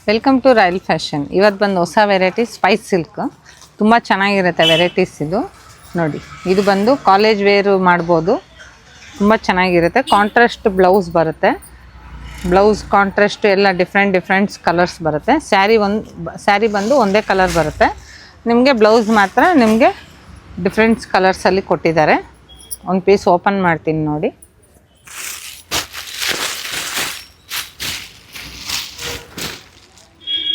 Welcome to royal fashion. ಇವತ್ತು ಬಂದು ಹೊಸ ವೆರೈಟಿ ಸ್ಪೈಸ್ ಸಿಲ್ಕ್. ತುಂಬ ಚೆನ್ನಾಗಿರುತ್ತೆ ವೆರೈಟೀಸ್ ಇದು. ನೋಡಿ, ಇದು ಬಂದು ಕಾಲೇಜ್ ವೇರು ಮಾಡ್ಬೋದು. ತುಂಬ ಚೆನ್ನಾಗಿರುತ್ತೆ. ಕಾಂಟ್ರಾಸ್ಟ್ ಬ್ಲೌಸ್ ಬರುತ್ತೆ. ಬ್ಲೌಸ್ ಕಾಂಟ್ರಾಸ್ಟ್ ಎಲ್ಲ ಡಿಫ್ರೆಂಟ್ಸ್ ಕಲರ್ಸ್ ಬರುತ್ತೆ. ಸ್ಯಾರಿ ಬಂದು ಒಂದೇ ಕಲರ್ ಬರುತ್ತೆ. ನಿಮಗೆ ಬ್ಲೌಸ್ ಮಾತ್ರ ನಿಮಗೆ ಡಿಫ್ರೆಂಟ್ಸ್ ಕಲರ್ಸಲ್ಲಿ ಕೊಟ್ಟಿದ್ದಾರೆ. ಒಂದು ಪೀಸ್ ಓಪನ್ ಮಾಡ್ತೀನಿ ನೋಡಿ.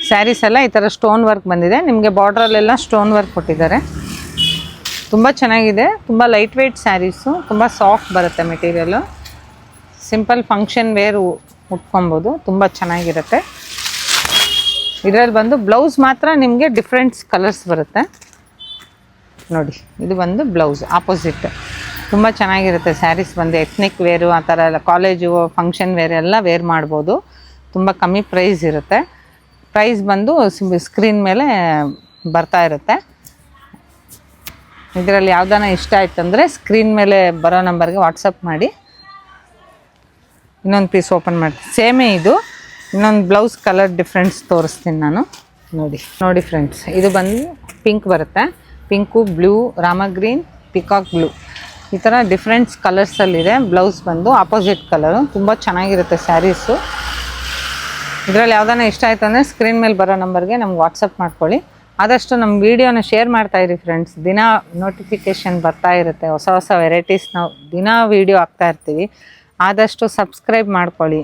ಸ್ಯಾರೀಸ್ ಎಲ್ಲ ಈ ಥರ ಸ್ಟೋನ್ ವರ್ಕ್ ಬಂದಿದೆ. ನಿಮಗೆ ಬಾರ್ಡ್ರಲ್ಲೆಲ್ಲ ಸ್ಟೋನ್ ವರ್ಕ್ ಕೊಟ್ಟಿದ್ದಾರೆ. ತುಂಬ ಚೆನ್ನಾಗಿದೆ. ತುಂಬ ಲೈಟ್ ವೆಯ್ಟ್ ಸ್ಯಾರೀಸು, ತುಂಬ ಸಾಫ್ಟ್ ಬರುತ್ತೆ ಮೆಟೀರಿಯಲು. ಸಿಂಪಲ್ ಫಂಕ್ಷನ್ ವೇರ್ ಉಟ್ಕೊಬೋದು. ತುಂಬ ಚೆನ್ನಾಗಿರುತ್ತೆ. ಇದರಲ್ಲಿ ಬಂದು ಬ್ಲೌಸ್ ಮಾತ್ರ ನಿಮಗೆ ಡಿಫ್ರೆಂಟ್ಸ್ ಕಲರ್ಸ್ ಬರುತ್ತೆ ನೋಡಿ. ಇದು ಬಂದು ಬ್ಲೌಸ್ ಆಪೋಸಿಟ್. ತುಂಬ ಚೆನ್ನಾಗಿರುತ್ತೆ ಸ್ಯಾರೀಸ್ ಬಂದು. ಎತ್ನಿಕ್ ವೇರು ಆ ಥರ ಎಲ್ಲ ಕಾಲೇಜು ಫಂಕ್ಷನ್ ವೇರ್ ಎಲ್ಲ ವೇರ್ ಮಾಡ್ಬೋದು. ತುಂಬ ಕಮ್ಮಿ ಪ್ರೈಸ್ ಇರುತ್ತೆ. ಪ್ರೈಸ್ ಬಂದು ಸ್ಕ್ರೀನ್ ಮೇಲೆ ಬರ್ತಾ ಇರುತ್ತೆ. ಇದರಲ್ಲಿ ಯಾವುದಾನ ಇಷ್ಟ ಆಯ್ತು ಅಂದರೆ ಸ್ಕ್ರೀನ್ ಮೇಲೆ ಬರೋ ನಂಬರ್ಗೆ ವಾಟ್ಸಪ್ ಮಾಡಿ. ಇನ್ನೊಂದು ಪೀಸ್ ಓಪನ್ ಮಾಡ್ತೀನಿ. ಸೇಮೇ ಇದು. ಇನ್ನೊಂದು ಬ್ಲೌಸ್ ಕಲರ್ ಡಿಫ್ರೆನ್ಸ್ ತೋರಿಸ್ತೀನಿ ನಾನು. ನೋಡಿ ಫ್ರೆಂಡ್ಸ್, ಇದು ಬಂದು ಪಿಂಕ್ ಬರುತ್ತೆ. Pink, blue, Rama green, peacock blue, ಈ ಥರ ಡಿಫ್ರೆಂಟ್ಸ್ ಕಲರ್ಸಲ್ಲಿದೆ. ಬ್ಲೌಸ್ ಬಂದು ಆಪೋಸಿಟ್ ಕಲರು. ತುಂಬ ಚೆನ್ನಾಗಿರುತ್ತೆ ಸ್ಯಾರೀಸು. ಇದರಲ್ಲಿ ಯಾವುದಾನ ಇಷ್ಟ ಆಯಿತು ಅಂದರೆ ಸ್ಕ್ರೀನ್ ಮೇಲೆ ಬರೋ ನಂಬರ್ಗೆ ನಮ್ಗೆ ವಾಟ್ಸಪ್ ಮಾಡ್ಕೊಳ್ಳಿ. ಆದಷ್ಟು ನಮ್ಮ ವೀಡಿಯೋನ ಶೇರ್ ಮಾಡ್ತಾಯಿರಿ ಫ್ರೆಂಡ್ಸ್. ದಿನ ನೋಟಿಫಿಕೇಷನ್ ಬರ್ತಾ ಇರುತ್ತೆ. ಹೊಸ ವೆರೈಟೀಸ್ ನಾವು ದಿನ ವೀಡಿಯೋ ಹಾಕ್ತಾ ಇರ್ತೀವಿ. ಆದಷ್ಟು ಸಬ್ಸ್ಕ್ರೈಬ್ ಮಾಡ್ಕೊಳ್ಳಿ.